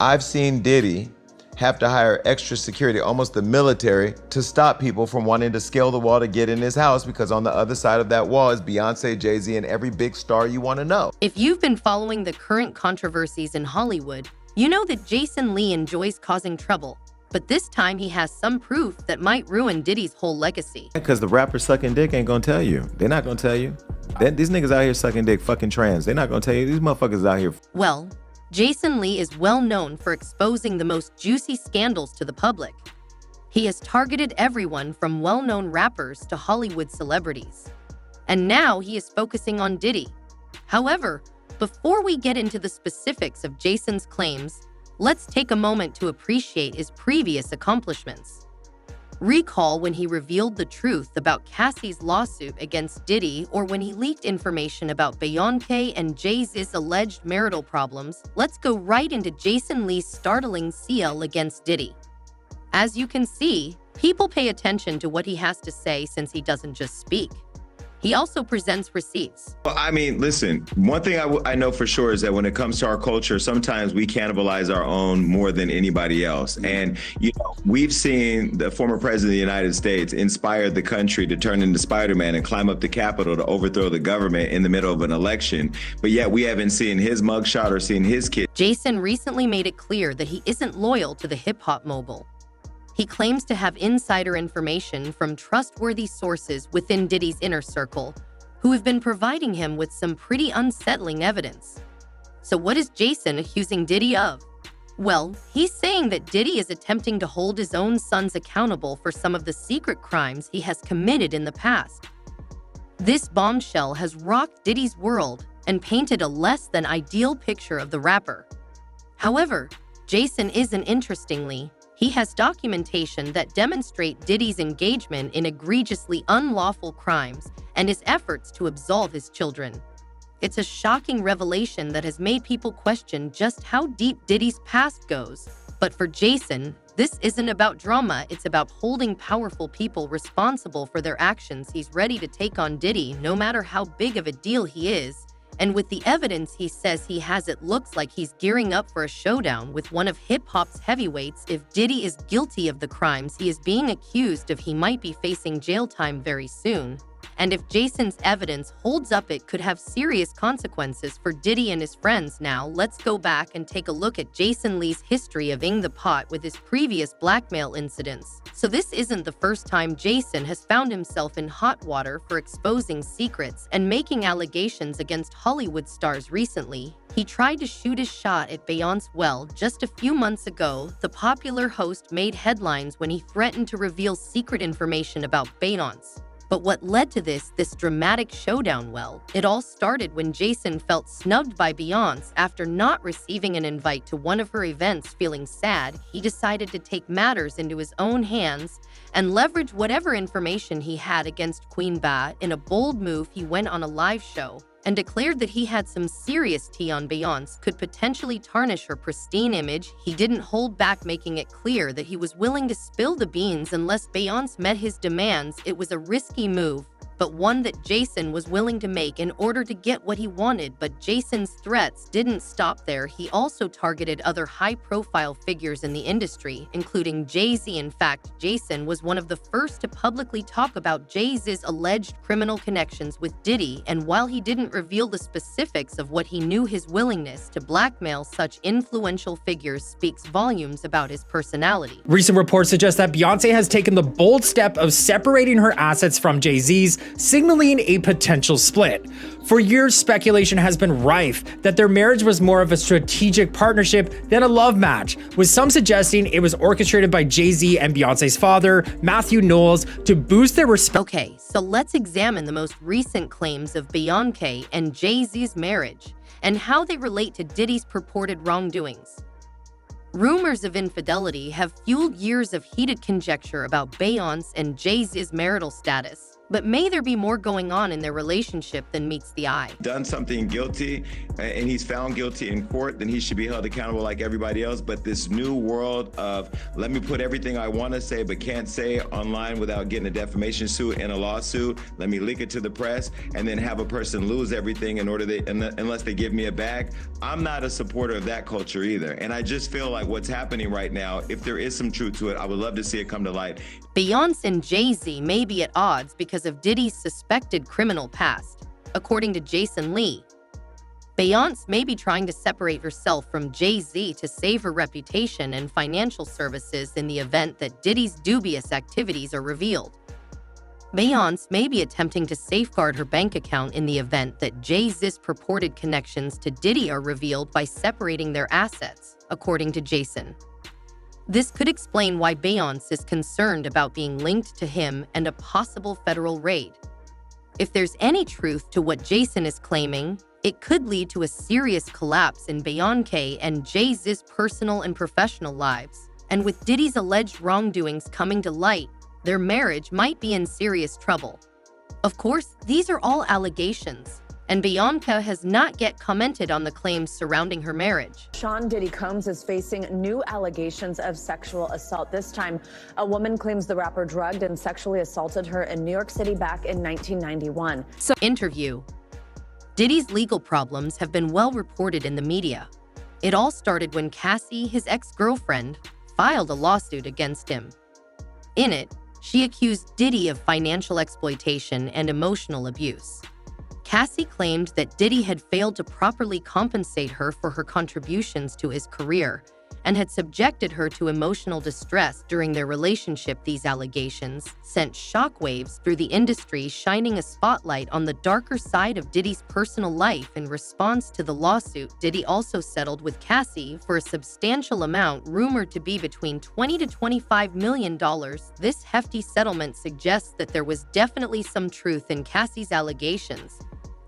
I've seen Diddy have to hire extra security, almost the military, to stop people from wanting to scale the wall to get in his house, because on the other side of that wall is Beyonce, Jay-Z, and every big star you want to know. If you've been following the current controversies in Hollywood, you know that Jason Lee enjoys causing trouble. But this time he has some proof that might ruin Diddy's whole legacy. Because the rapper sucking dick ain't gonna tell you. They're not gonna tell you. These niggas out here sucking dick, fucking trans. They're not gonna tell you. These motherfuckers out here. Well, Jason Lee is well known for exposing the most juicy scandals to the public. He has targeted everyone from well-known rappers to Hollywood celebrities. And now he is focusing on Diddy. However, before we get into the specifics of Jason's claims, let's take a moment to appreciate his previous accomplishments. Recall when he revealed the truth about Cassie's lawsuit against Diddy, or when he leaked information about Beyonce and Jay-Z's alleged marital problems. Let's go right into Jason Lee's startling CL against Diddy. As you can see, people pay attention to what he has to say since he doesn't just speak. He also presents receipts. Well, I mean, listen, one thing I know for sure is that when it comes to our culture, sometimes we cannibalize our own more than anybody else. And, you know, we've seen the former president of the United States inspire the country to turn into Spider-Man and climb up the Capitol to overthrow the government in the middle of an election. But yet we haven't seen his mugshot or seen his kid. Jason recently made it clear that he isn't loyal to the hip-hop mogul. He claims to have insider information from trustworthy sources within Diddy's inner circle, who have been providing him with some pretty unsettling evidence. So what is Jason accusing Diddy of? Well, he's saying that Diddy is attempting to hold his own sons accountable for some of the secret crimes he has committed in the past. This bombshell has rocked Diddy's world and painted a less than ideal picture of the rapper. However, Jason isn't interestingly. He has documentation that demonstrate Diddy's engagement in egregiously unlawful crimes and his efforts to absolve his children. It's a shocking revelation that has made people question just how deep Diddy's past goes. But for Jason, this isn't about drama, it's about holding powerful people responsible for their actions. He's ready to take on Diddy no matter how big of a deal he is. And with the evidence he says he has, it looks like he's gearing up for a showdown with one of hip-hop's heavyweights. If Diddy is guilty of the crimes he is being accused of, he might be facing jail time very soon. And if Jason's evidence holds up, it could have serious consequences for Diddy and his friends. Now, let's go back and take a look at Jason Lee's history of in the pot with his previous blackmail incidents. So this isn't the first time Jason has found himself in hot water for exposing secrets and making allegations against Hollywood stars. Recently, he tried to shoot his shot at Beyonce. Well, just a few months ago, the popular host made headlines when he threatened to reveal secret information about Beyonce. But what led to this dramatic showdown? Well, it all started when Jason felt snubbed by Beyonce after not receiving an invite to one of her events. Feeling sad, he decided to take matters into his own hands and leverage whatever information he had against Queen Bey. In a bold move, he went on a live show and declared that he had some serious tea on Beyonce could potentially tarnish her pristine image. He didn't hold back, making it clear that he was willing to spill the beans unless Beyonce met his demands. It was a risky move, but one that Jason was willing to make in order to get what he wanted. But Jason's threats didn't stop there. He also targeted other high-profile figures in the industry, including Jay-Z. In fact, Jason was one of the first to publicly talk about Jay-Z's alleged criminal connections with Diddy, and while he didn't reveal the specifics of what he knew, his willingness to blackmail such influential figures speaks volumes about his personality. Recent reports suggest that Beyonce has taken the bold step of separating her assets from Jay-Z's, signaling a potential split. For years, speculation has been rife that their marriage was more of a strategic partnership than a love match, with some suggesting it was orchestrated by Jay-Z and Beyonce's father, Matthew Knowles, to boost their respect. Okay, so let's examine the most recent claims of Beyonce and Jay-Z's marriage and how they relate to Diddy's purported wrongdoings. Rumors of infidelity have fueled years of heated conjecture about Beyonce and Jay-Z's marital status. But may there be more going on in their relationship than meets the eye. Done something guilty and he's found guilty in court, then he should be held accountable like everybody else. But this new world of let me put everything I want to say but can't say online without getting a defamation suit and a lawsuit, let me leak it to the press and then have a person lose everything in order unless they give me a bag. I'm not a supporter of that culture either. And I just feel like what's happening right now, if there is some truth to it, I would love to see it come to light. Beyonce and Jay-Z may be at odds because of Diddy's suspected criminal past, according to Jason Lee. Beyonce may be trying to separate herself from Jay-Z to save her reputation and financial services in the event that Diddy's dubious activities are revealed. Beyonce may be attempting to safeguard her bank account in the event that Jay-Z's purported connections to Diddy are revealed by separating their assets, according to Jason. This could explain why Beyonce is concerned about being linked to him and a possible federal raid. If there's any truth to what Jason is claiming, it could lead to a serious collapse in Beyonce and Jay-Z's personal and professional lives. And with Diddy's alleged wrongdoings coming to light, their marriage might be in serious trouble. Of course, these are all allegations, and Bianca has not yet commented on the claims surrounding her marriage. Sean Diddy Combs is facing new allegations of sexual assault. This time, a woman claims the rapper drugged and sexually assaulted her in New York City back in 1991. Interview. Diddy's legal problems have been well reported in the media. It all started when Cassie, his ex-girlfriend, filed a lawsuit against him. In it, she accused Diddy of financial exploitation and emotional abuse. Cassie claimed that Diddy had failed to properly compensate her for her contributions to his career and had subjected her to emotional distress during their relationship. These allegations sent shockwaves through the industry, shining a spotlight on the darker side of Diddy's personal life. In response to the lawsuit, Diddy also settled with Cassie for a substantial amount, rumored to be between $20 to $25 million. This hefty settlement suggests that there was definitely some truth in Cassie's allegations,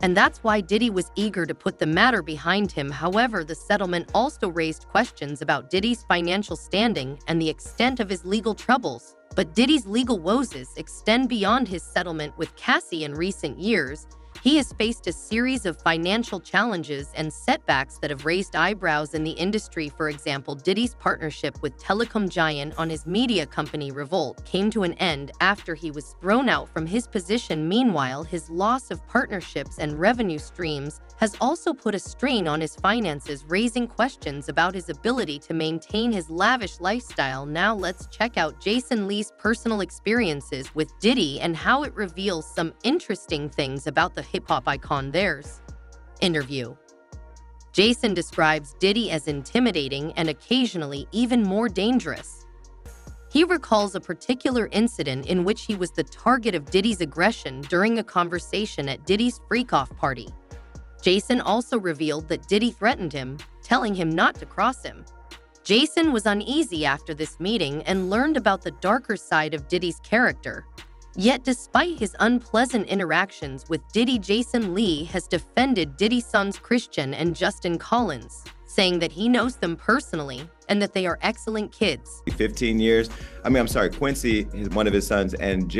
and that's why Diddy was eager to put the matter behind him. However, the settlement also raised questions about Diddy's financial standing and the extent of his legal troubles. But Diddy's legal woes extend beyond his settlement with Cassie. In recent years, he has faced a series of financial challenges and setbacks that have raised eyebrows in the industry. For example, Diddy's partnership with telecom giant on his media company Revolt came to an end after he was thrown out from his position. Meanwhile, his loss of partnerships and revenue streams has also put a strain on his finances, raising questions about his ability to maintain his lavish lifestyle. Now let's check out Jason Lee's personal experiences with Diddy and how it reveals some interesting things about the hip-hop icon. There's interview. Jason describes Diddy as intimidating and occasionally even more dangerous. He recalls a particular incident in which he was the target of Diddy's aggression during a conversation at Diddy's freak-off party. Jason also revealed that Diddy threatened him, telling him not to cross him. Jason was uneasy after this meeting and learned about the darker side of Diddy's character. Yet despite his unpleasant interactions with Diddy, Jason Lee has defended Diddy's sons Christian and Justin Collins, saying that he knows them personally and that they are excellent kids. 15 years. Quincy, one of his sons, and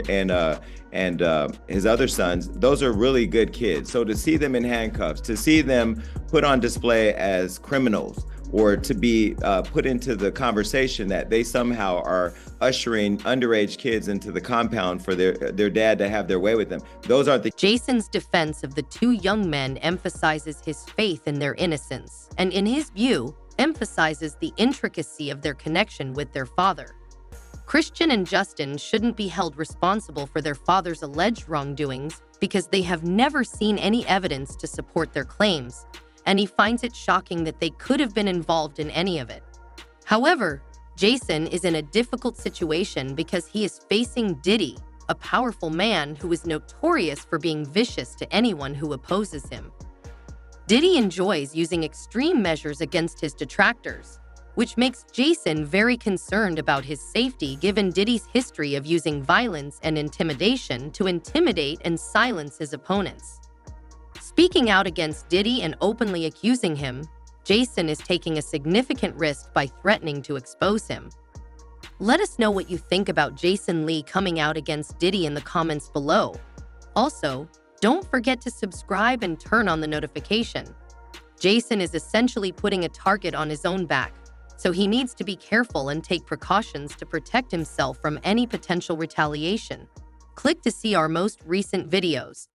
his other sons, those are really good kids. So to see them in handcuffs, to see them put on display as criminals, or to be put into the conversation that they somehow are ushering underage kids into the compound for their dad to have their way with them. Those are the... Jason's defense of the two young men emphasizes his faith in their innocence, and in his view, emphasizes the intricacy of their connection with their father. Christian and Justin shouldn't be held responsible for their father's alleged wrongdoings because they have never seen any evidence to support their claims, and he finds it shocking that they could have been involved in any of it. However, Jason is in a difficult situation because he is facing Diddy, a powerful man who is notorious for being vicious to anyone who opposes him. Diddy enjoys using extreme measures against his detractors, which makes Jason very concerned about his safety given Diddy's history of using violence and intimidation to intimidate and silence his opponents. Speaking out against Diddy and openly accusing him, Jason is taking a significant risk by threatening to expose him. Let us know what you think about Jason Lee coming out against Diddy in the comments below. Also, don't forget to subscribe and turn on the notification. Jason is essentially putting a target on his own back, so he needs to be careful and take precautions to protect himself from any potential retaliation. Click to see our most recent videos.